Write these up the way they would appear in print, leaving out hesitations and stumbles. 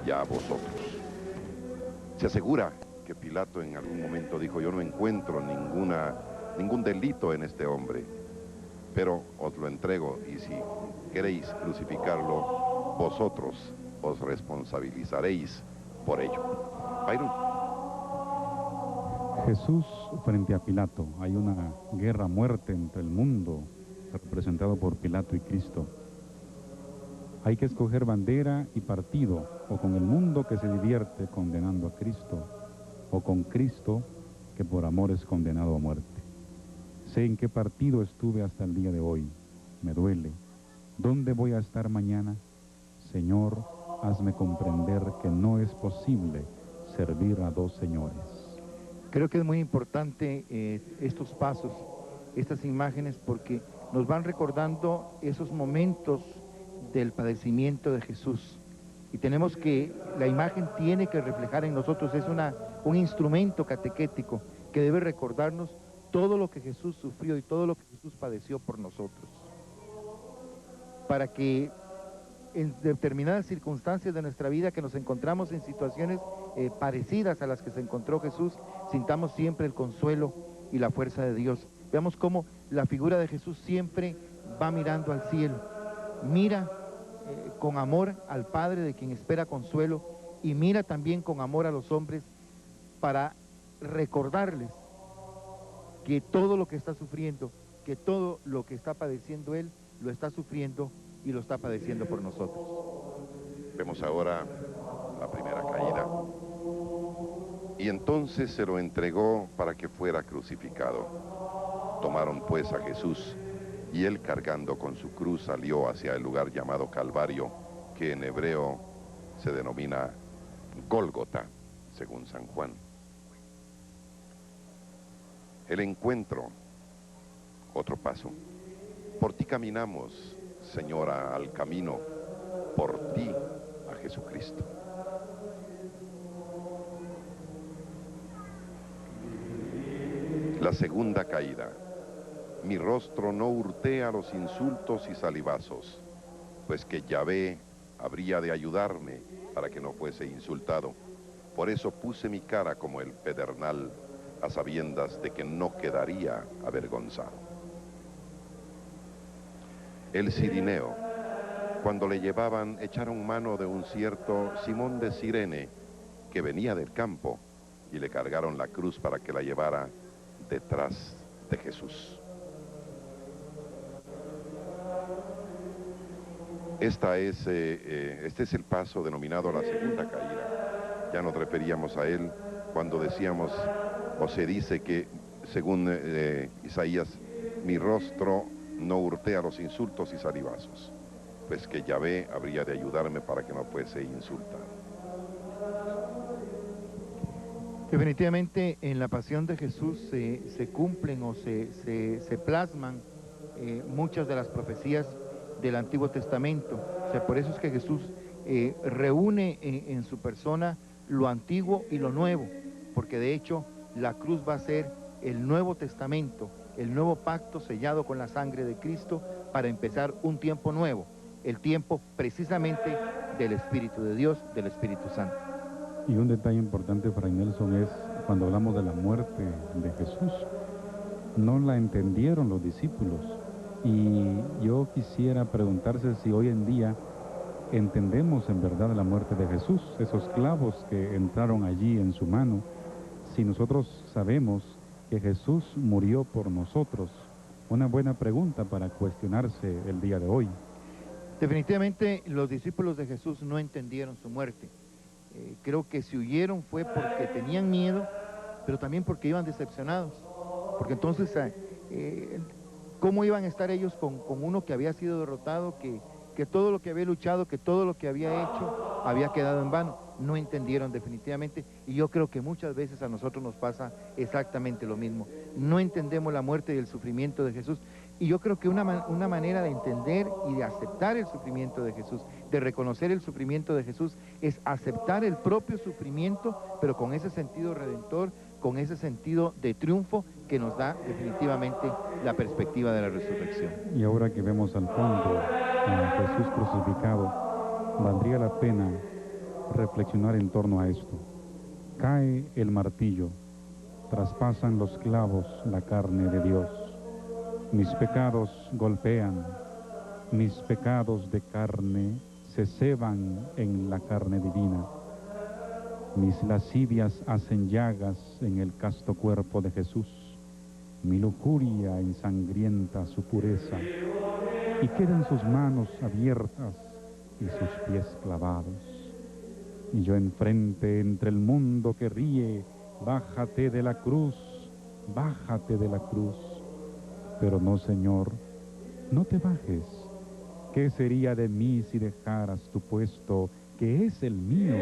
y a vosotros. Se asegura que Pilato en algún momento dijo: yo no encuentro ningún delito en este hombre, pero os lo entrego, y si queréis crucificarlo, vosotros os responsabilizaréis por ello. Byron. Jesús frente a Pilato. Hay una guerra a muerte entre el mundo, representado por Pilato y Cristo. Hay que escoger bandera y partido, o con el mundo que se divierte condenando a Cristo, o con Cristo que por amor es condenado a muerte. Sé en qué partido estuve hasta el día de hoy. Me duele. ¿Dónde voy a estar mañana? Señor, hazme comprender que no es posible servir a dos señores. Creo que es muy importante estos pasos, estas imágenes, porque nos van recordando esos momentos del padecimiento de Jesús. Y tenemos que, la imagen tiene que reflejar en nosotros, es un instrumento catequético que debe recordarnos todo lo que Jesús sufrió y todo lo que Jesús padeció por nosotros. Para que en determinadas circunstancias de nuestra vida, que nos encontramos en situaciones parecidas a las que se encontró Jesús, sintamos siempre el consuelo y la fuerza de Dios. Veamos cómo la figura de Jesús siempre va mirando al cielo, mira con amor al Padre de quien espera consuelo, y mira también con amor a los hombres para recordarles que todo lo que está sufriendo, que todo lo que está padeciendo Él, lo está sufriendo y lo está padeciendo por nosotros. Vemos ahora la primera caída. Y entonces se lo entregó para que fuera crucificado. Tomaron pues a Jesús, y él, cargando con su cruz, salió hacia el lugar llamado Calvario, que en hebreo se denomina Gólgota, según San Juan. El encuentro, otro paso. Por ti caminamos, Señora, al camino, por ti a Jesucristo. La segunda caída. Mi rostro no hurtea los insultos y salivazos, pues que Yahvé habría de ayudarme para que no fuese insultado. Por eso puse mi cara como el pedernal, a sabiendas de que no quedaría avergonzado. El Cirineo. Cuando le llevaban, echaron mano de un cierto Simón de Cirene, que venía del campo, y le cargaron la cruz para que la llevara detrás de Jesús. Este es el paso denominado la segunda caída. Ya nos referíamos a él cuando decíamos, o se dice que, según Isaías, mi rostro no hurtea los insultos y salivazos, pues que Yahvé habría de ayudarme para que no fuese insultado. Definitivamente en la pasión de Jesús se cumplen o se plasman muchas de las profecías del Antiguo Testamento. O sea, por eso es que Jesús reúne en su persona lo antiguo y lo nuevo, porque de hecho la cruz va a ser el Nuevo Testamento, el nuevo pacto sellado con la sangre de Cristo para empezar un tiempo nuevo, el tiempo precisamente del Espíritu de Dios, del Espíritu Santo. Y un detalle importante, Fray Nelson, es cuando hablamos de la muerte de Jesús, no la entendieron los discípulos. Y yo quisiera preguntarse si hoy en día entendemos en verdad la muerte de Jesús, esos clavos que entraron allí en su mano, si nosotros sabemos que Jesús murió por nosotros. Una buena pregunta para cuestionarse el día de hoy. Definitivamente los discípulos de Jesús no entendieron su muerte. Creo que si huyeron fue porque tenían miedo, pero también porque iban decepcionados. Porque entonces, ¿cómo iban a estar ellos con uno que había sido derrotado, que todo lo que había luchado, que todo lo que había hecho, había quedado en vano? No entendieron definitivamente, y yo creo que muchas veces a nosotros nos pasa exactamente lo mismo. No entendemos la muerte y el sufrimiento de Jesús, y yo creo que una manera de entender y de aceptar el sufrimiento de Jesús, de reconocer el sufrimiento de Jesús, es aceptar el propio sufrimiento, pero con ese sentido redentor, con ese sentido de triunfo que nos da definitivamente la perspectiva de la resurrección. Y ahora que vemos al fondo a Jesús crucificado, valdría la pena reflexionar en torno a esto. Cae el martillo, traspasan los clavos la carne de Dios. Mis pecados golpean, mis pecados de carne se ceban en la carne divina. Mis lascivias hacen llagas en el casto cuerpo de Jesús. Mi lujuria ensangrienta su pureza. Y quedan sus manos abiertas y sus pies clavados. Y yo enfrente entre el mundo que ríe, bájate de la cruz, bájate de la cruz. Pero no, Señor, no te bajes. ¿Qué sería de mí si dejaras tu puesto, que es el mío,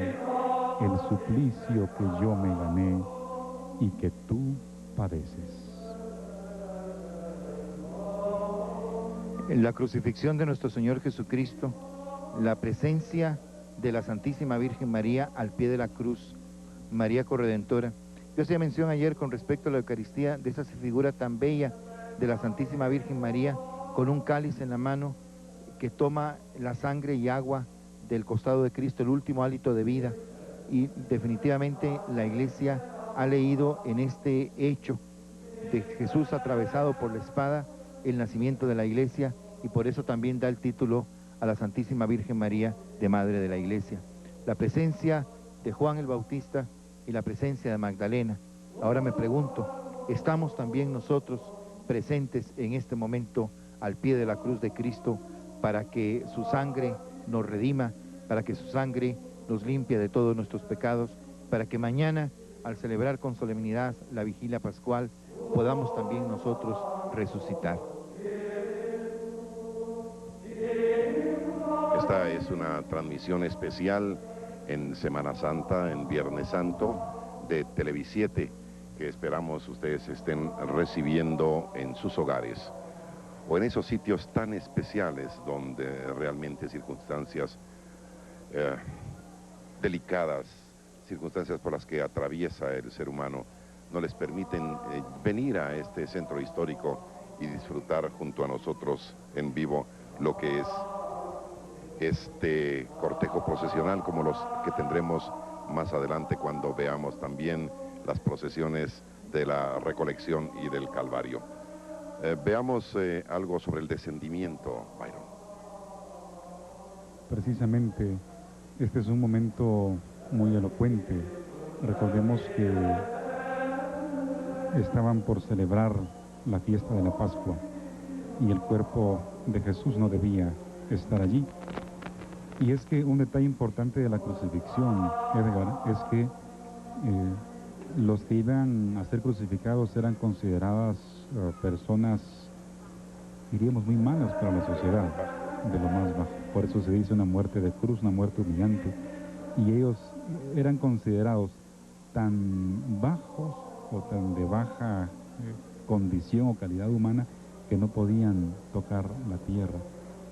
el suplicio que yo me gané y que tú padeces? En la crucifixión de nuestro Señor Jesucristo, la presencia de la Santísima Virgen María al pie de la cruz, María Corredentora. Yo hacía mención ayer con respecto a la Eucaristía de esa figura tan bella de la Santísima Virgen María con un cáliz en la mano que toma la sangre y agua del costado de Cristo, el último hálito de vida. Y definitivamente la Iglesia ha leído en este hecho de Jesús atravesado por la espada el nacimiento de la Iglesia, y por eso también da el título a la Santísima Virgen María de Madre de la Iglesia. La presencia de Juan el Bautista y la presencia de Magdalena. Ahora me pregunto, ¿estamos también nosotros presentes en este momento al pie de la cruz de Cristo para que su sangre nos redima, para que su sangre nos limpie de todos nuestros pecados, para que mañana, al celebrar con solemnidad la vigilia pascual, podamos también nosotros resucitar? Esta es una transmisión especial en Semana Santa, en Viernes Santo, de Televisiete, que esperamos ustedes estén recibiendo en sus hogares o en esos sitios tan especiales donde realmente circunstancias delicadas, circunstancias por las que atraviesa el ser humano, no les permiten venir a este centro histórico y disfrutar junto a nosotros en vivo lo que es este cortejo procesional, como los que tendremos más adelante cuando veamos también las procesiones de la recolección y del Calvario. Veamos algo sobre el descendimiento, Byron. Precisamente, este es un momento muy elocuente. Recordemos que estaban por celebrar la fiesta de la Pascua y el cuerpo de Jesús no debía estar allí. Y es que un detalle importante de la crucifixión, Edgar, es que los que iban a ser crucificados eran consideradas personas, diríamos, muy malas para la sociedad, de lo más bajo. Por eso se dice una muerte de cruz, una muerte humillante. Y ellos eran considerados tan bajos o tan de baja condición o calidad humana que no podían tocar la tierra.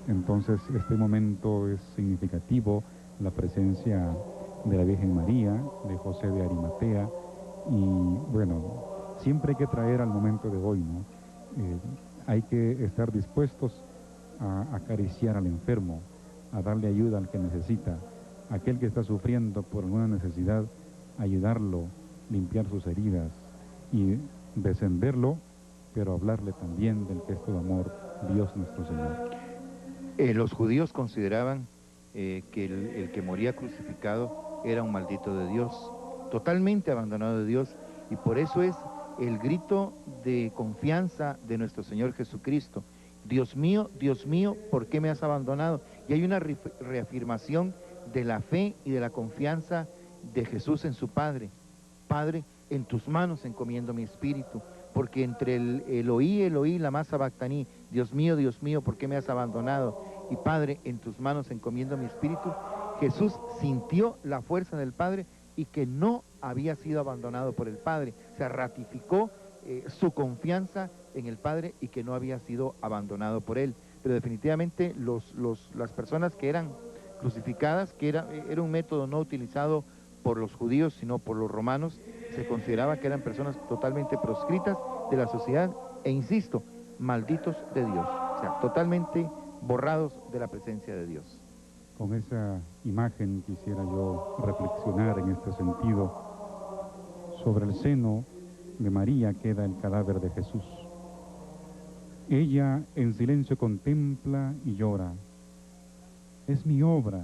Entonces, este momento es significativo, la presencia de la Virgen María, de José de Arimatea, y bueno, siempre hay que traer al momento de hoy, ¿no? Hay que estar dispuestos a acariciar al enfermo, a darle ayuda al que necesita, aquel que está sufriendo por alguna necesidad, ayudarlo, limpiar sus heridas y descenderlo, pero hablarle también del gesto de amor, Dios nuestro Señor. Los judíos consideraban que el que moría crucificado era un maldito de Dios, totalmente abandonado de Dios, y por eso es el grito de confianza de nuestro Señor Jesucristo: Dios mío, ¿por qué me has abandonado? Y hay una reafirmación de la fe y de la confianza de Jesús en su Padre. Padre, en tus manos encomiendo mi espíritu, porque entre el Eloí, lama sabactaní, Dios mío, ¿por qué me has abandonado? Y Padre, en tus manos encomiendo mi espíritu, Jesús sintió la fuerza del Padre y que no había sido abandonado por el Padre. O sea, ratificó su confianza en el Padre y que no había sido abandonado por Él. Pero definitivamente las personas que eran crucificadas, que era un método no utilizado por los judíos, sino por los romanos, se consideraba que eran personas totalmente proscritas de la sociedad e, insisto, malditos de Dios, o sea, totalmente borrados de la presencia de Dios. Con esa imagen quisiera yo reflexionar en este sentido. Sobre el seno de María queda el cadáver de Jesús. Ella en silencio contempla y llora. Es mi obra,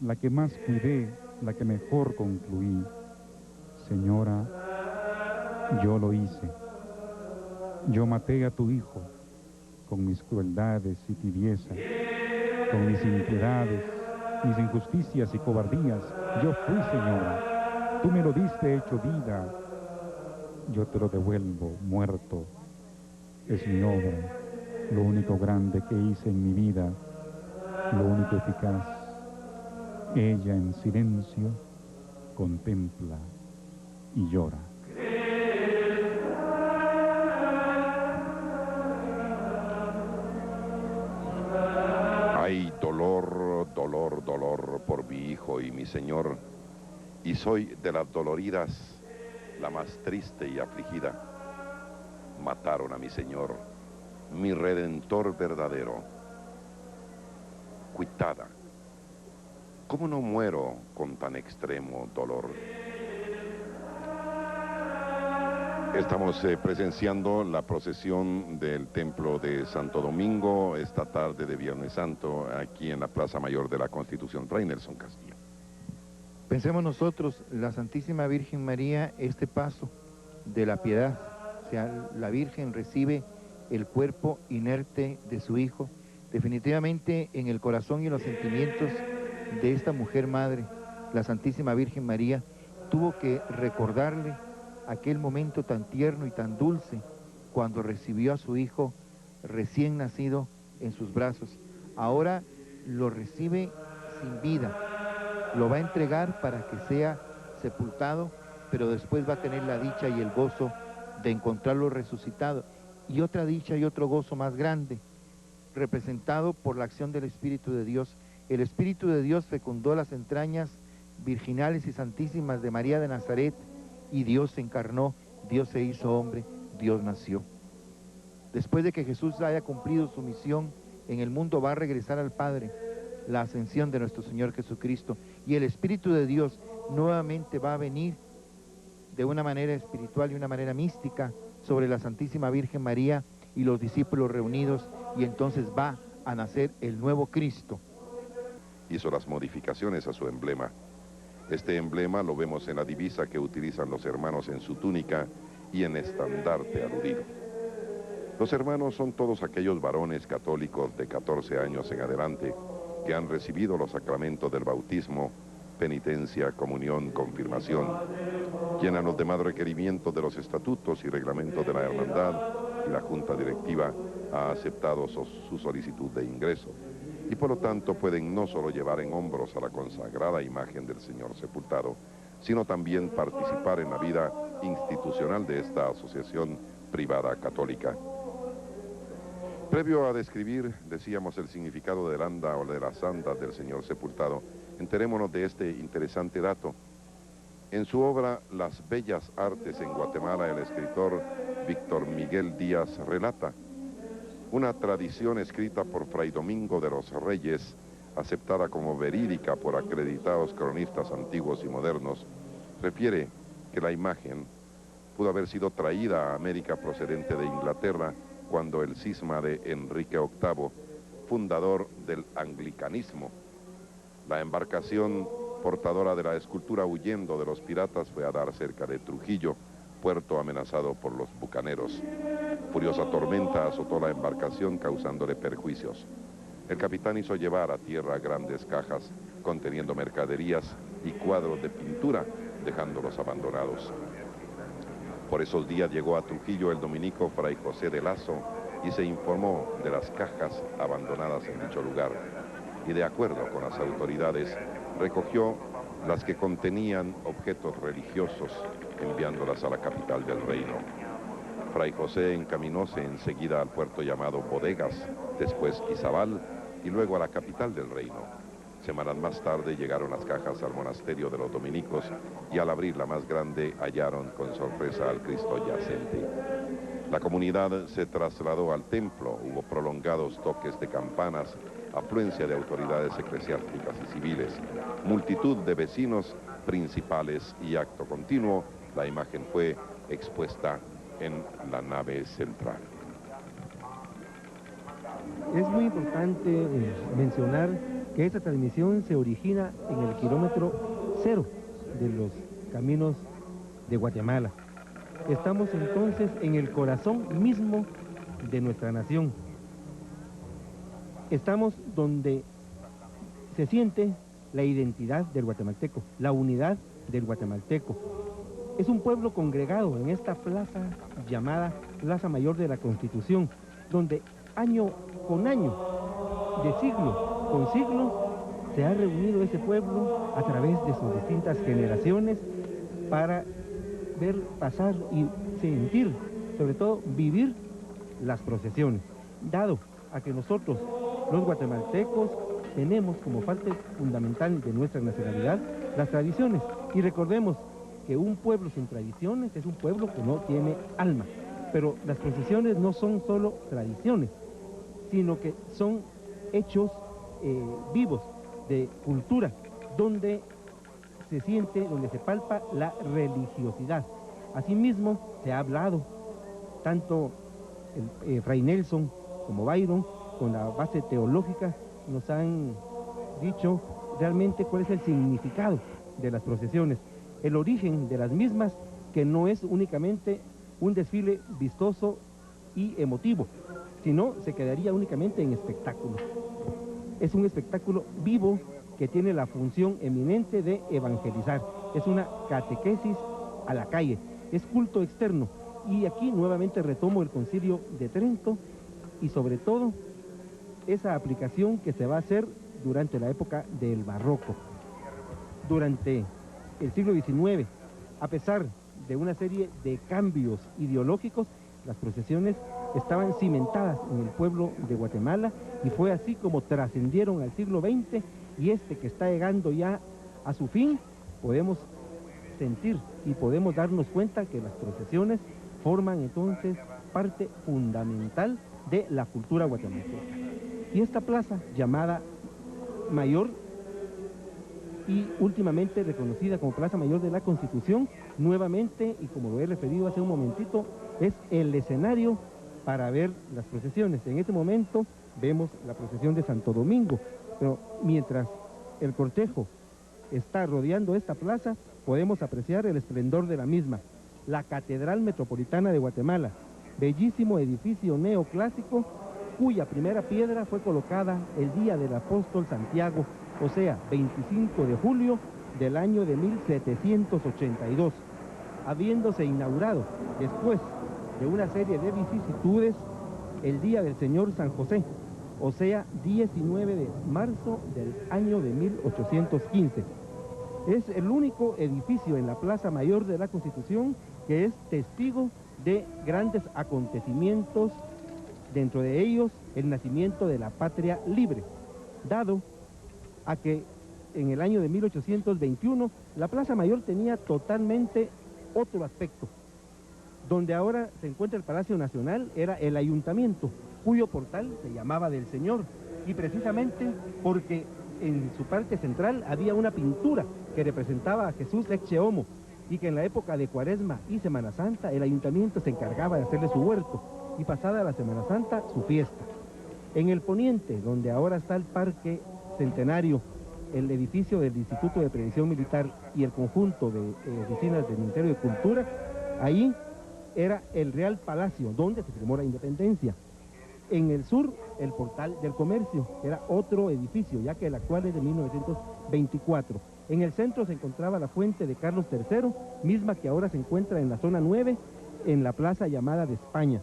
la que más cuidé, la que mejor concluí. Señora, yo lo hice. Yo maté a tu hijo con mis crueldades y tibieza, con mis impiedades, mis injusticias y cobardías. Yo fui, Señora. Tú me lo diste hecho vida. Yo te lo devuelvo muerto. Es mi obra, lo único grande que hice en mi vida, lo único eficaz. Ella en silencio contempla y llora. Hay dolor, dolor, dolor por mi hijo y mi Señor, y soy de las doloridas la más triste y afligida. Mataron a mi Señor, mi Redentor verdadero. Cuitada, ¿cómo no muero con tan extremo dolor? Estamos presenciando la procesión del Templo de Santo Domingo esta tarde de Viernes Santo aquí en la Plaza Mayor de la Constitución. Fray Nelson Castillo. Pensemos nosotros, la Santísima Virgen María, este paso de la piedad. O sea, la Virgen recibe el cuerpo inerte de su Hijo, definitivamente en el corazón y en los sentimientos de esta mujer madre. La Santísima Virgen María tuvo que recordarle aquel momento tan tierno y tan dulce cuando recibió a su hijo recién nacido en sus brazos. Ahora lo recibe sin vida, lo va a entregar para que sea sepultado, pero después va a tener la dicha y el gozo de encontrarlo resucitado, y otra dicha y otro gozo más grande, representado por la acción del Espíritu de Dios. El Espíritu de Dios fecundó las entrañas virginales y santísimas de María de Nazaret, y Dios se encarnó, Dios se hizo hombre, Dios nació. Después de que Jesús haya cumplido su misión en el mundo, va a regresar al Padre, la ascensión de nuestro Señor Jesucristo, y el Espíritu de Dios nuevamente va a venir de una manera espiritual y una manera mística sobre la Santísima Virgen María y los discípulos reunidos, y entonces va a nacer el nuevo Cristo. Hizo las modificaciones a su emblema. Este emblema lo vemos en la divisa que utilizan los hermanos en su túnica y en estandarte aludido. Los hermanos son todos aquellos varones católicos de 14 años en adelante que han recibido los sacramentos del bautismo, penitencia, comunión, confirmación. Llenan los demás requerimientos de los estatutos y reglamentos de la hermandad, y la junta directiva ha aceptado su solicitud de ingreso. Y por lo tanto pueden no solo llevar en hombros a la consagrada imagen del Señor sepultado, sino también participar en la vida institucional de esta asociación privada católica. Previo a describir, decíamos, el significado del anda o de las andas del Señor sepultado, enterémonos de este interesante dato. En su obra Las Bellas Artes en Guatemala, el escritor Víctor Miguel Díaz relata una tradición escrita por Fray Domingo de los Reyes, aceptada como verídica por acreditados cronistas antiguos y modernos, refiere que la imagen pudo haber sido traída a América procedente de Inglaterra cuando el cisma de Enrique VIII, fundador del anglicanismo. La embarcación portadora de la escultura, huyendo de los piratas, fue a dar cerca de Trujillo, puerto amenazado por los bucaneros. Furiosa tormenta azotó la embarcación, causándole perjuicios. El capitán hizo llevar a tierra grandes cajas conteniendo mercaderías y cuadros de pintura, dejándolos abandonados. Por esos días llegó a Trujillo el dominico Fray José de Lazo y se informó de las cajas abandonadas en dicho lugar, y de acuerdo con las autoridades recogió las que contenían objetos religiosos, enviándolas a la capital del reino. Fray José encaminóse enseguida al puerto llamado Bodegas, después Izabal y luego a la capital del reino. Semanas más tarde llegaron las cajas al monasterio de los dominicos, y al abrir la más grande hallaron con sorpresa al Cristo yacente. La comunidad se trasladó al templo, hubo prolongados toques de campanas afluencia de autoridades eclesiásticas y civiles, multitud de vecinos principales y acto continuo, la imagen fue expuesta en la nave central. Es muy importante mencionar que esta transmisión se origina en el kilómetro 0 de los caminos de Guatemala. Estamos entonces en el corazón mismo de nuestra nación. Estamos donde se siente la identidad del guatemalteco, la unidad del guatemalteco. Es un pueblo congregado en esta plaza llamada Plaza Mayor de la Constitución, donde año con año, de siglo con siglo, se ha reunido ese pueblo a través de sus distintas generaciones para ver pasar y sentir, sobre todo vivir las procesiones, dado a que nosotros, los guatemaltecos, tenemos como parte fundamental de nuestra nacionalidad las tradiciones, y recordemos que un pueblo sin tradiciones es un pueblo que no tiene alma, pero las procesiones no son solo tradiciones, sino que son hechos vivos de cultura, donde se siente, donde se palpa la religiosidad. Asimismo, se ha hablado, tanto Fray Nelson como Byron, con la base teológica, nos han dicho realmente cuál es el significado de las procesiones, el origen de las mismas, que no es únicamente un desfile vistoso y emotivo, sino se quedaría únicamente en espectáculo. Es un espectáculo vivo que tiene la función eminente de evangelizar. Es una catequesis a la calle, es culto externo. Y aquí nuevamente retomo el Concilio de Trento y sobre todo esa aplicación que se va a hacer durante la época del Barroco. Durante el siglo XIX, a pesar de una serie de cambios ideológicos, las procesiones estaban cimentadas en el pueblo de Guatemala, y fue así como trascendieron al siglo XX, y este que está llegando ya a su fin, podemos sentir y podemos darnos cuenta que las procesiones forman entonces parte fundamental de la cultura guatemalteca. Y esta plaza llamada Mayor, y últimamente reconocida como Plaza Mayor de la Constitución, nuevamente, y como lo he referido hace un momentito, es el escenario para ver las procesiones. En este momento vemos la procesión de Santo Domingo, pero mientras el cortejo está rodeando esta plaza, podemos apreciar el esplendor de la misma, la Catedral Metropolitana de Guatemala, bellísimo edificio neoclásico, cuya primera piedra fue colocada el día del apóstol Santiago, o sea, 25 de julio del año de 1782, habiéndose inaugurado después de una serie de vicisitudes el día del Señor San José, o sea, 19 de marzo del año de 1815. Es el único edificio en la Plaza Mayor de la Constitución que es testigo de grandes acontecimientos, dentro de ellos el nacimiento de la patria libre, dado a que en el año de 1821 la Plaza Mayor tenía totalmente otro aspecto. Donde ahora se encuentra el Palacio Nacional era el ayuntamiento, cuyo portal se llamaba del Señor, y precisamente porque en su parte central había una pintura que representaba a Jesús Ecce Homo, y que en la época de Cuaresma y Semana Santa el ayuntamiento se encargaba de hacerle su huerto, y pasada la Semana Santa su fiesta. En el poniente, donde ahora está el Parque Centenario, el edificio del Instituto de Prevención Militar y el conjunto de oficinas del Ministerio de Cultura, ahí era el Real Palacio, donde se firmó la independencia. En el sur, el Portal del Comercio, era otro edificio, ya que el actual es de 1924. En el centro se encontraba la Fuente de Carlos III, misma que ahora se encuentra en la zona 9, en la plaza llamada de España.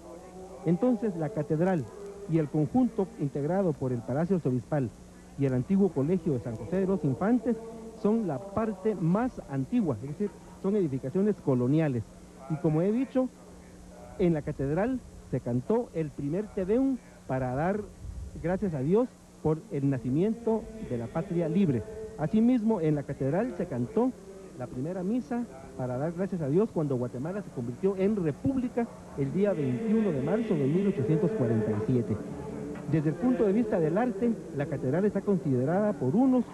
Entonces, la catedral y el conjunto integrado por el Palacio Arzobispal y el antiguo Colegio de San José de los Infantes son la parte más antigua, es decir, son edificaciones coloniales. Y como he dicho, en la catedral se cantó el primer Te Deum para dar gracias a Dios por el nacimiento de la patria libre. Asimismo, en la catedral se cantó la primera misa para dar gracias a Dios cuando Guatemala se convirtió en república el día 21 de marzo de 1847. Desde el punto de vista del arte, la catedral está considerada por unos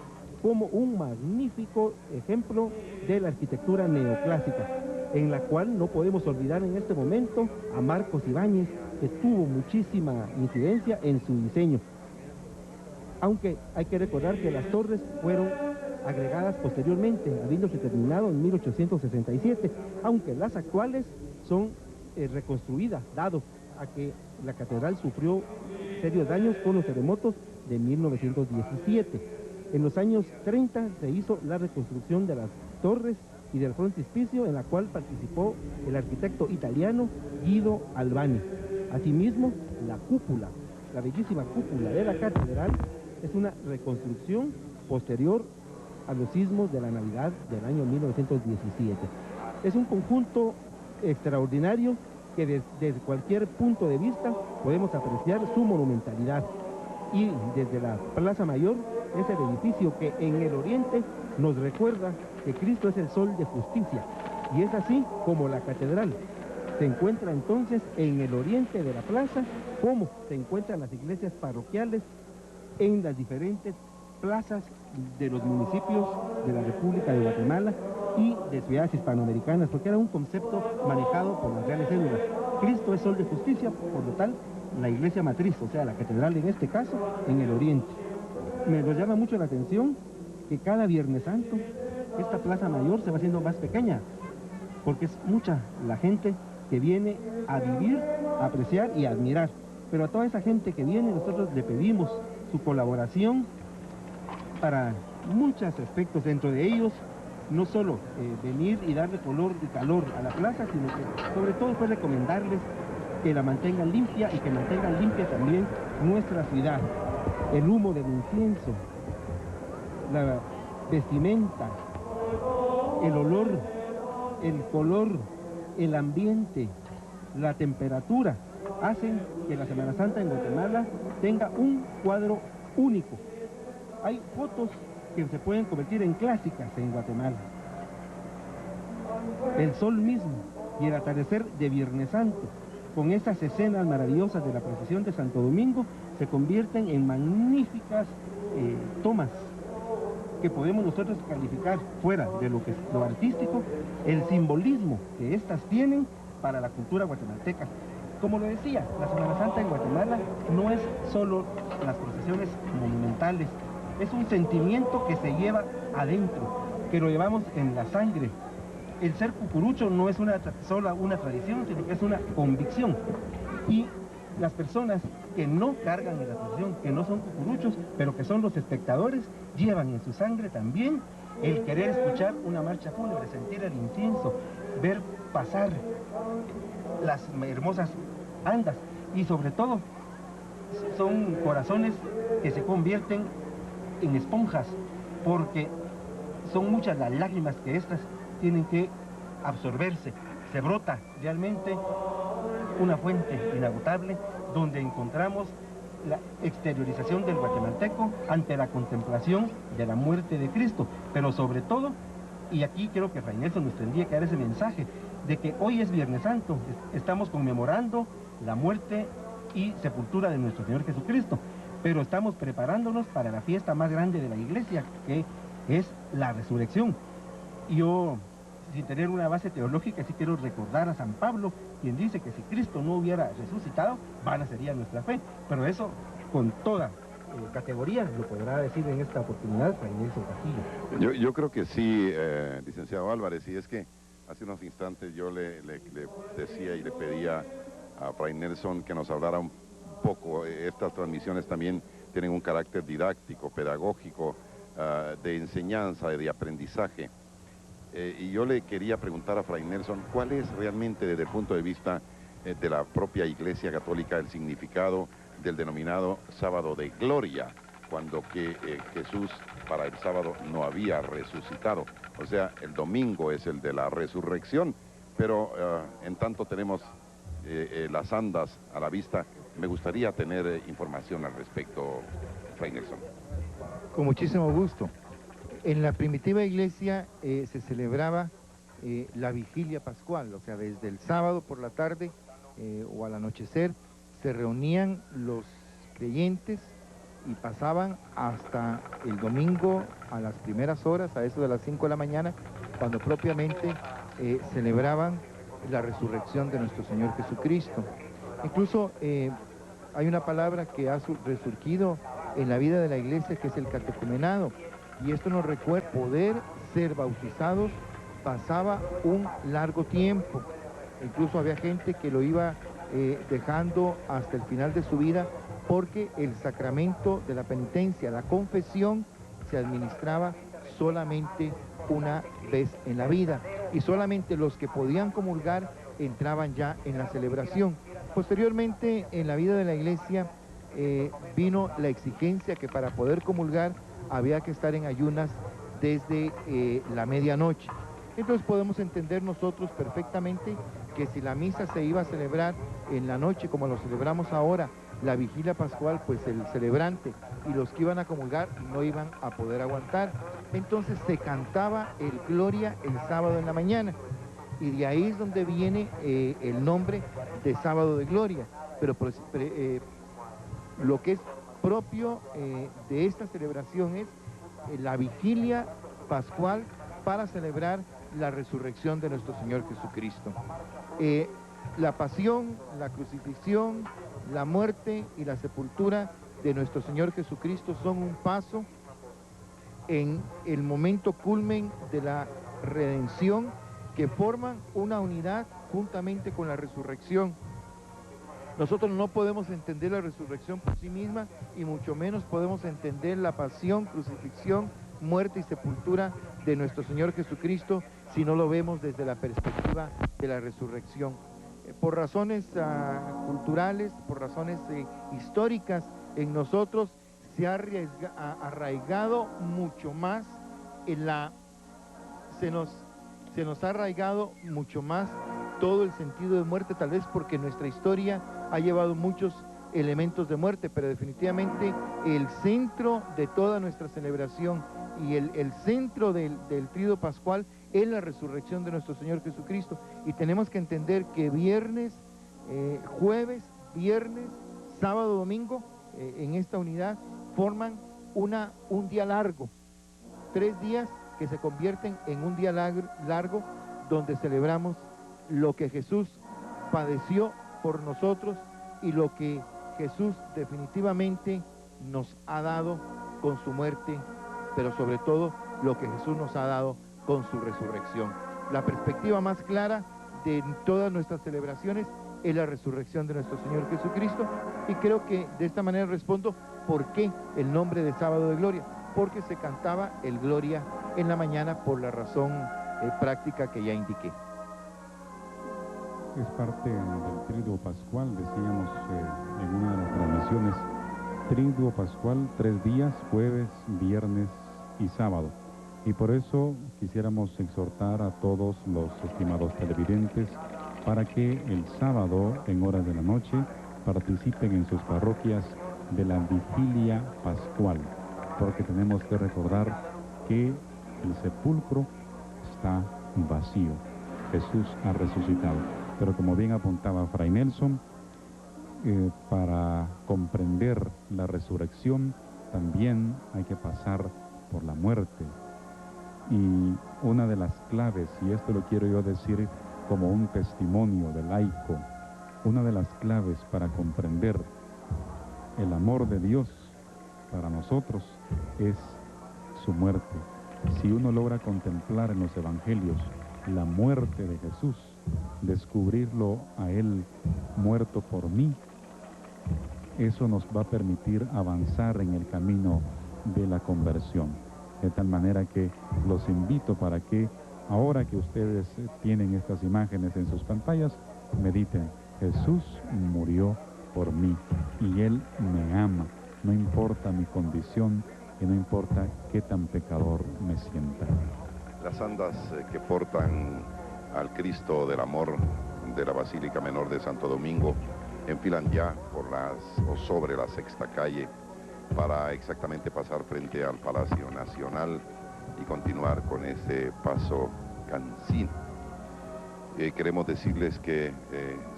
como un magnífico ejemplo de la arquitectura neoclásica, en la cual no podemos olvidar en este momento a Marcos Ibáñez, que tuvo muchísima incidencia en su diseño. Aunque hay que recordar que las torres fueron agregadas posteriormente, habiéndose terminado en 1867, aunque las actuales son reconstruidas, dado a que la catedral sufrió serios daños con los terremotos de 1917. En los años 30 se hizo la reconstrucción de las torres y del frontispicio, en la cual participó el arquitecto italiano Guido Albani. Asimismo, la cúpula, la bellísima cúpula de la catedral, es una reconstrucción posterior a los sismos de la Navidad del año 1917. Es un conjunto extraordinario que desde cualquier punto de vista podemos apreciar su monumentalidad. Y desde la Plaza Mayor es el edificio que en el oriente nos recuerda que Cristo es el sol de justicia. Y es así como la catedral se encuentra entonces en el oriente de la plaza, como se encuentran las iglesias parroquiales en las diferentes plazas de los municipios de la República de Guatemala y de ciudades hispanoamericanas, porque era un concepto manejado por las reales cédulas. Cristo es sol de justicia, por lo tal, la iglesia matriz, o sea, la catedral en este caso, en el oriente. Nos llama mucho la atención que cada Viernes Santo esta Plaza Mayor se va haciendo más pequeña, porque es mucha la gente que viene a vivir, a apreciar y a admirar. Pero a toda esa gente que viene nosotros le pedimos su colaboración para muchos aspectos, dentro de ellos no solo venir y darle color y calor a la plaza, sino que sobre todo pues recomendarles que la mantengan limpia y que mantengan limpia también nuestra ciudad. El humo del incienso, la vestimenta, el olor, el color, el ambiente, la temperatura, hacen que la Semana Santa en Guatemala tenga un cuadro único. Hay fotos que se pueden convertir en clásicas en Guatemala. El sol mismo y el atardecer de Viernes Santo, con esas escenas maravillosas de la procesión de Santo Domingo, se convierten en magníficas tomas que podemos nosotros calificar, fuera de lo que es lo artístico, el simbolismo que estas tienen para la cultura guatemalteca. Como lo decía, la Semana Santa en Guatemala no es solo las procesiones monumentales, es un sentimiento que se lleva adentro, que lo llevamos en la sangre. El ser cucurucho no es solo una tradición, sino que es una convicción. Y las personas que no cargan en la procesión, que no son cucuruchos, pero que son los espectadores, llevan en su sangre también el querer escuchar una marcha fúnebre, sentir el incienso, ver pasar las hermosas andas, y sobre todo son corazones que se convierten en esponjas, porque son muchas las lágrimas que estas tienen que absorberse. Se brota realmente una fuente inagotable donde encontramos la exteriorización del guatemalteco ante la contemplación de la muerte de Cristo, pero sobre todo, y aquí creo que Fray Nelson nos tendría que dar ese mensaje, de que hoy es Viernes Santo, estamos conmemorando la muerte y sepultura de nuestro Señor Jesucristo, pero estamos preparándonos para la fiesta más grande de la iglesia, que es la resurrección. Yo, sin tener una base teológica, sí quiero recordar a San Pablo, quien dice que si Cristo no hubiera resucitado, vana sería nuestra fe, pero eso con toda categoría lo podrá decir en esta oportunidad Fray Nelson Castillo. Yo creo que sí, licenciado Álvarez, y es que hace unos instantes yo le decía y le pedía a Fray Nelson que nos hablara un poco. Estas transmisiones también tienen un carácter didáctico, pedagógico, de enseñanza, de aprendizaje. Y yo le quería preguntar a Fray Nelson, ¿cuál es realmente desde el punto de vista de la propia Iglesia Católica el significado del denominado Sábado de Gloria, cuando que Jesús para el sábado no había resucitado? O sea, el domingo es el de la resurrección, pero en tanto tenemos las andas a la vista. Me gustaría tener información al respecto, Fray Nelson. Con muchísimo gusto. En la primitiva iglesia se celebraba la vigilia pascual, o sea, desde el sábado por la tarde o al anochecer se reunían los creyentes y pasaban hasta el domingo a las primeras horas, a eso de las 5 de la mañana, cuando propiamente celebraban la resurrección de nuestro Señor Jesucristo. Incluso hay una palabra que ha resurgido en la vida de la iglesia, que es el catecumenado, y esto nos recuerda poder ser bautizados pasaba un largo tiempo. Incluso había gente que lo iba dejando hasta el final de su vida, porque el sacramento de la penitencia, la confesión, se administraba solamente una vez en la vida, y solamente los que podían comulgar entraban ya en la celebración. Posteriormente, en la vida de la iglesia, vino la exigencia que para poder comulgar había que estar en ayunas desde la medianoche. Entonces podemos entender nosotros perfectamente que si la misa se iba a celebrar en la noche, como lo celebramos ahora, la vigilia pascual, pues el celebrante y los que iban a comulgar no iban a poder aguantar. Entonces se cantaba el Gloria el sábado en la mañana, y de ahí es donde viene el nombre de sábado de Gloria. Pero lo que es propio de esta celebración es la vigilia pascual para celebrar la resurrección de nuestro Señor Jesucristo. La pasión, la crucifixión, la muerte y la sepultura de nuestro Señor Jesucristo son un paso en el momento culmen de la redención, que forman una unidad juntamente con la resurrección. Nosotros no podemos entender la resurrección por sí misma, y mucho menos podemos entender la pasión, crucifixión, muerte y sepultura de nuestro Señor Jesucristo si no lo vemos desde la perspectiva de la resurrección. Por razones culturales, por razones históricas, en nosotros se ha arraigado mucho más se nos ha arraigado mucho más todo el sentido de muerte, tal vez porque nuestra historia ha llevado muchos elementos de muerte, pero definitivamente el centro de toda nuestra celebración y el centro del tríodo pascual es la resurrección de nuestro Señor Jesucristo. Y tenemos que entender que viernes, jueves, viernes, sábado, domingo, en esta unidad forman un día largo, 3 días que se convierten en un día largo, donde celebramos lo que Jesús padeció por nosotros y lo que Jesús definitivamente nos ha dado con su muerte, pero sobre todo lo que Jesús nos ha dado con su resurrección. La perspectiva más clara de todas nuestras celebraciones es la resurrección de nuestro Señor Jesucristo, y creo que de esta manera respondo por qué el nombre de sábado de gloria, porque se cantaba el Gloria en la mañana por la razón práctica que ya indiqué. Es parte del Triduo Pascual, decíamos en una de las transmisiones, Triduo Pascual, 3 días, jueves, viernes y sábado. Y por eso quisiéramos exhortar a todos los estimados televidentes para que el sábado, en horas de la noche, participen en sus parroquias de la vigilia pascual, porque tenemos que recordar que el sepulcro está vacío. Jesús ha resucitado. Pero como bien apuntaba Fray Nelson, para comprender la resurrección también hay que pasar por la muerte. Y una de las claves, y esto lo quiero yo decir como un testimonio de laico, una de las claves para comprender el amor de Dios para nosotros es su muerte. Si uno logra contemplar en los evangelios la muerte de Jesús, descubrirlo a Él muerto por mí, eso nos va a permitir avanzar en el camino de la conversión. De tal manera que los invito para que, ahora que ustedes tienen estas imágenes en sus pantallas, mediten: Jesús murió por mí y Él me ama, no importa mi condición y no importa qué tan pecador me sienta. Las andas que portan al Cristo del Amor de la Basílica Menor de Santo Domingo enfilan ya por sobre la Sexta Calle para exactamente pasar frente al Palacio Nacional y continuar con ese paso cansino. Queremos decirles que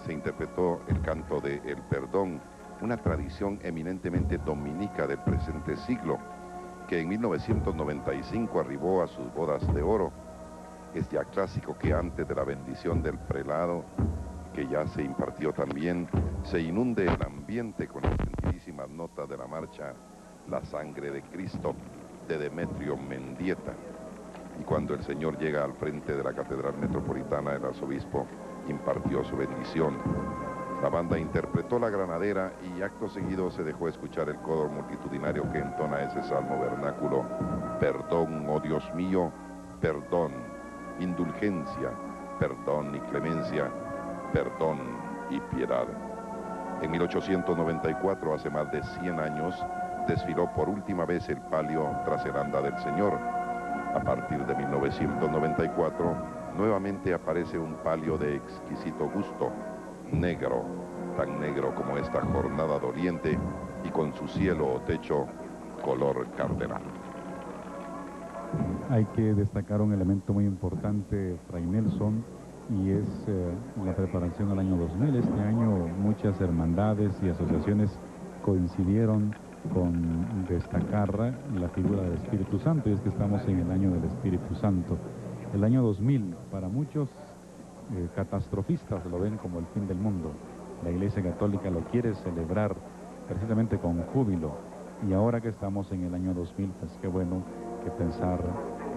se interpretó el canto de El Perdón una tradición eminentemente dominica del presente siglo, que en 1995 arribó a sus bodas de oro. Es ya clásico que antes de la bendición del prelado, que ya se impartió también, se inunde el ambiente con las sentidísimas notas de la marcha La Sangre de Cristo, de Demetrio Mendieta. Y cuando el Señor llega al frente de la Catedral Metropolitana, el arzobispo impartió su bendición. La banda interpretó la granadera y acto seguido se dejó escuchar el coro multitudinario que entona ese salmo vernáculo: perdón, oh Dios mío, perdón, indulgencia, perdón y clemencia, perdón y piedad. En 1894, hace más de 100 años, desfiló por última vez el palio tras el anda del Señor. A partir de 1994, nuevamente aparece un palio de exquisito gusto, negro, tan negro como esta jornada de oriente, y con su cielo o techo color cardenal. Hay que destacar un elemento muy importante, Fray Nelson, y es la preparación al año 2000. Este año muchas hermandades y asociaciones coincidieron con destacar la figura del Espíritu Santo, y es que estamos en el año del Espíritu Santo. El año 2000, para muchos catastrofistas lo ven como el fin del mundo. La Iglesia Católica lo quiere celebrar precisamente con júbilo, y ahora que estamos en el año 2000, pues qué bueno que pensar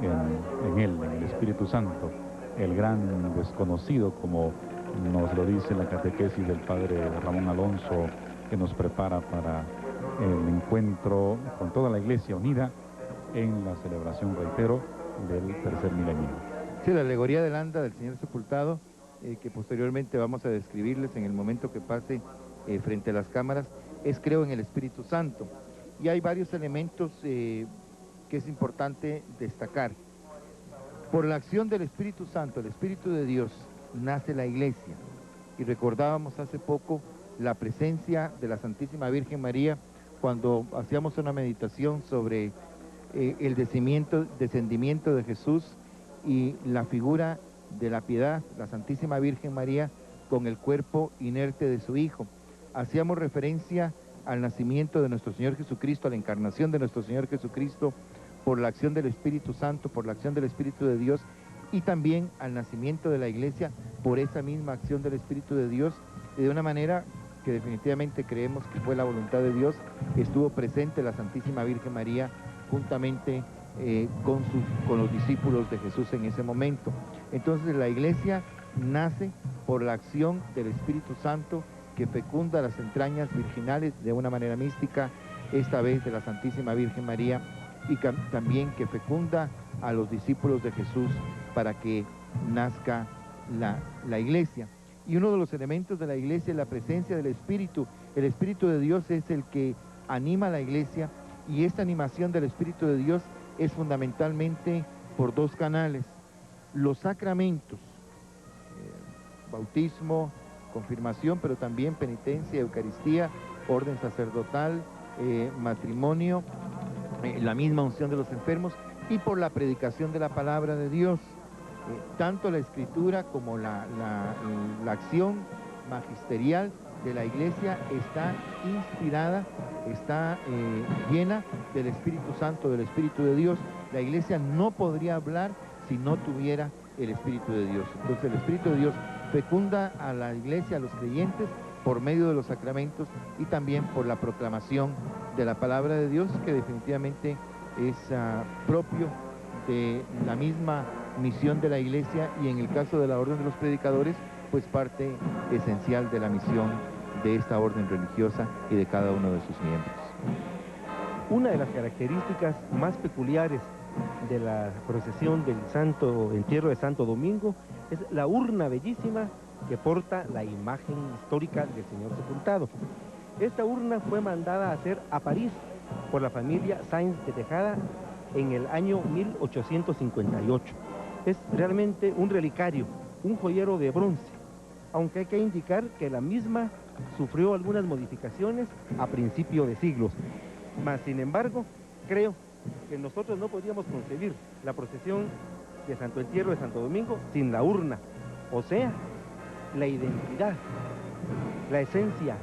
en él, en el Espíritu Santo, el gran desconocido, como nos lo dice la catequesis del padre Ramón Alonso, que nos prepara para el encuentro con toda la Iglesia unida en la celebración, reitero, del tercer milenio. Sí, la alegoría del anda del Señor sepultado, que posteriormente vamos a describirles en el momento que pase frente a las cámaras, es creo en el Espíritu Santo. Y hay varios elementos que es importante destacar. Por la acción del Espíritu Santo, el Espíritu de Dios, nace la Iglesia. Y recordábamos hace poco la presencia de la Santísima Virgen María cuando hacíamos una meditación sobre el descendimiento de Jesús y la figura de la piedad, la Santísima Virgen María, con el cuerpo inerte de su Hijo. Hacíamos referencia al nacimiento de nuestro Señor Jesucristo, a la encarnación de nuestro Señor Jesucristo, por la acción del Espíritu Santo, por la acción del Espíritu de Dios, y también al nacimiento de la Iglesia por esa misma acción del Espíritu de Dios, y de una manera que definitivamente creemos que fue la voluntad de Dios. Estuvo presente la Santísima Virgen María juntamente con los discípulos de Jesús en ese momento. Entonces la Iglesia nace por la acción del Espíritu Santo, que fecunda las entrañas virginales de una manera mística, esta vez de la Santísima Virgen María, y también que fecunda a los discípulos de Jesús para que nazca la Iglesia. Y uno de los elementos de la Iglesia es la presencia del Espíritu. El Espíritu de Dios es el que anima a la Iglesia, y esta animación del Espíritu de Dios es fundamentalmente por dos canales: los sacramentos, bautismo, confirmación, pero también penitencia, Eucaristía, orden sacerdotal, matrimonio, la misma unción de los enfermos, y por la predicación de la palabra de Dios. Tanto la escritura como la acción magisterial de la Iglesia está inspirada, está llena del Espíritu Santo, del Espíritu de Dios. La Iglesia no podría hablar si no tuviera el Espíritu de Dios. Entonces el Espíritu de Dios fecunda a la Iglesia, a los creyentes, por medio de los sacramentos y también por la proclamación de la palabra de Dios, que definitivamente es propio de la misma misión de la Iglesia, y en el caso de la orden de los predicadores, pues parte esencial de la misión de esta orden religiosa y de cada uno de sus miembros. Una de las características más peculiares de la procesión del Santo Entierro de Santo Domingo es la urna bellísima que porta la imagen histórica del Señor sepultado. Esta urna fue mandada a hacer a París por la familia Sáenz de Tejada en el año 1858. Es realmente un relicario, un joyero de bronce, aunque hay que indicar que la misma sufrió algunas modificaciones a principio de siglos. Mas, sin embargo, creo que nosotros no podríamos concebir la procesión de Santo Entierro de Santo Domingo sin la urna, o sea, la identidad, la esencia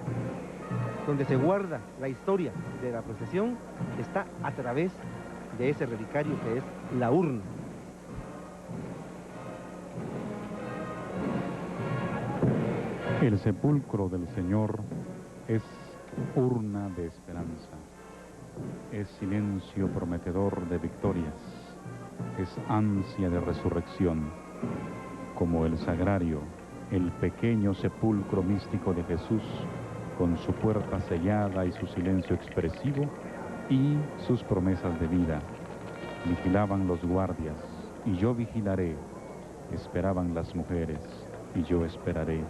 donde se guarda la historia de la procesión, está a través de ese relicario que es la urna. El sepulcro del Señor es urna de esperanza, es silencio prometedor de victorias, es ansia de resurrección, como el sagrario, el pequeño sepulcro místico de Jesús, con su puerta sellada y su silencio expresivo y sus promesas de vida. Vigilaban los guardias, y yo vigilaré. Esperaban las mujeres, y yo esperaré.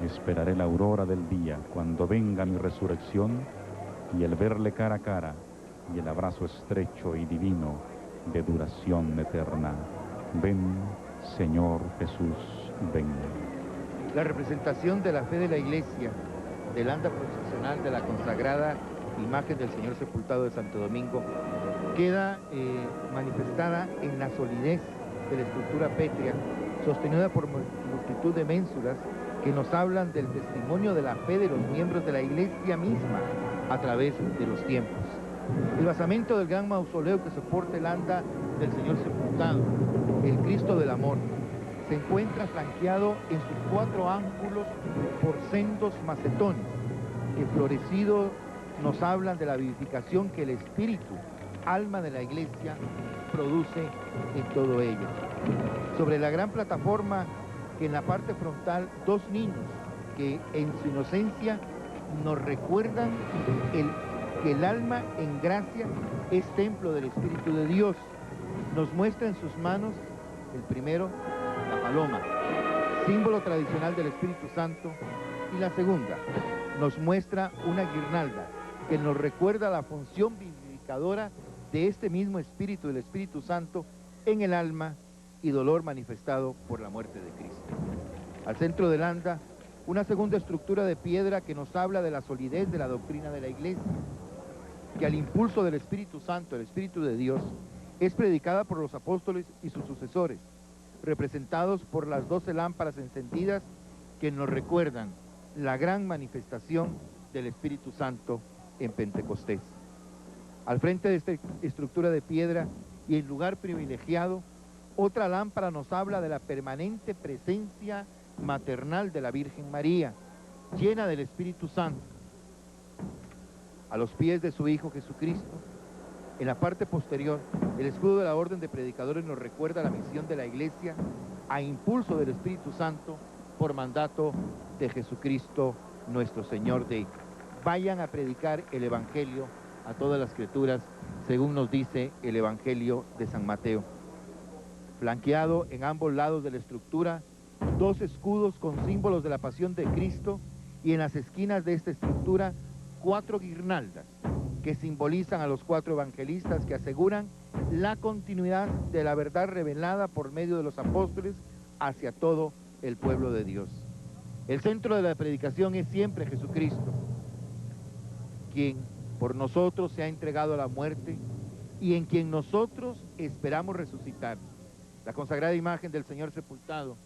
Esperaré la aurora del día, cuando venga mi resurrección, y el verle cara a cara, y el abrazo estrecho y divino de duración eterna. Ven, Señor Jesús, ven. La representación de la fe de la Iglesia, del anda procesional de la consagrada imagen del Señor sepultado de Santo Domingo, queda manifestada en la solidez de la estructura pétrea, sostenida por multitud de ménsulas que nos hablan del testimonio de la fe de los miembros de la Iglesia misma a través de los tiempos. El basamento del gran mausoleo que soporta el anda del Señor sepultado, el Cristo del Amor, se encuentra flanqueado en sus 4 ángulos por sendos macetones, que florecidos nos hablan de la vivificación que el espíritu, alma de la Iglesia, produce en todo ello. Sobre la gran plataforma, que en la parte frontal, 2 niños que en su inocencia nos recuerdan que el alma en gracia es templo del Espíritu de Dios. Nos muestra en sus manos, el primero, la paloma, símbolo tradicional del Espíritu Santo, y la segunda nos muestra una guirnalda que nos recuerda la función vivificadora de este mismo Espíritu, del Espíritu Santo, en el alma y dolor manifestado por la muerte de Cristo. Al centro del anda, una segunda estructura de piedra que nos habla de la solidez de la doctrina de la Iglesia, que al impulso del Espíritu Santo, el Espíritu de Dios, es predicada por los apóstoles y sus sucesores, representados por las 12 lámparas encendidas que nos recuerdan la gran manifestación del Espíritu Santo en Pentecostés. Al frente de esta estructura de piedra y en lugar privilegiado, otra lámpara nos habla de la permanente presencia maternal de la Virgen María, llena del Espíritu Santo. A los pies de su Hijo Jesucristo, en la parte posterior, el escudo de la Orden de Predicadores nos recuerda la misión de la Iglesia a impulso del Espíritu Santo por mandato de Jesucristo nuestro Señor, de vayan a predicar el Evangelio a todas las criaturas, según nos dice el Evangelio de San Mateo. Flanqueado en ambos lados de la estructura, 2 escudos con símbolos de la pasión de Cristo, y en las esquinas de esta estructura 4 guirnaldas que simbolizan a los 4 evangelistas que aseguran la continuidad de la verdad revelada por medio de los apóstoles hacia todo el pueblo de Dios. El centro de la predicación es siempre Jesucristo, quien por nosotros se ha entregado a la muerte y en quien nosotros esperamos resucitar. La consagrada imagen del Señor sepultado,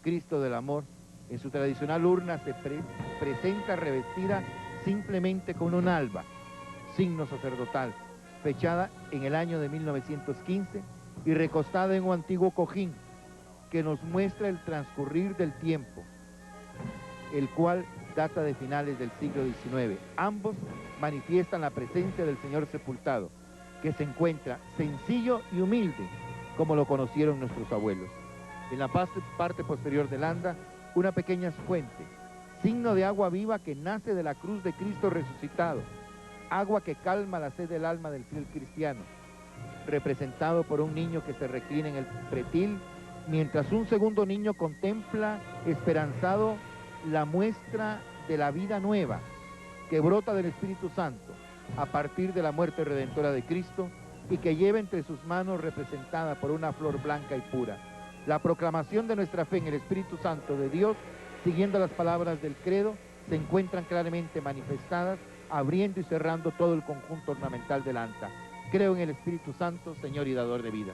Cristo del Amor, en su tradicional urna se presenta revestida simplemente con un alba, signo sacerdotal, fechada en el año de 1915 y recostada en un antiguo cojín que nos muestra el transcurrir del tiempo, el cual data de finales del siglo XIX. Ambos manifiestan la presencia del Señor sepultado, que se encuentra sencillo y humilde, como lo conocieron nuestros abuelos. En la parte posterior del anda, una pequeña fuente, signo de agua viva que nace de la cruz de Cristo resucitado, agua que calma la sed del alma del fiel cristiano, representado por un niño que se reclina en el pretil, mientras un segundo niño contempla esperanzado la muestra de la vida nueva que brota del Espíritu Santo a partir de la muerte redentora de Cristo, y que lleva entre sus manos, representada por una flor blanca y pura, la proclamación de nuestra fe en el Espíritu Santo de Dios, siguiendo las palabras del credo, se encuentran claramente manifestadas, abriendo y cerrando todo el conjunto ornamental del anta. Creo en el Espíritu Santo, Señor y dador de vida.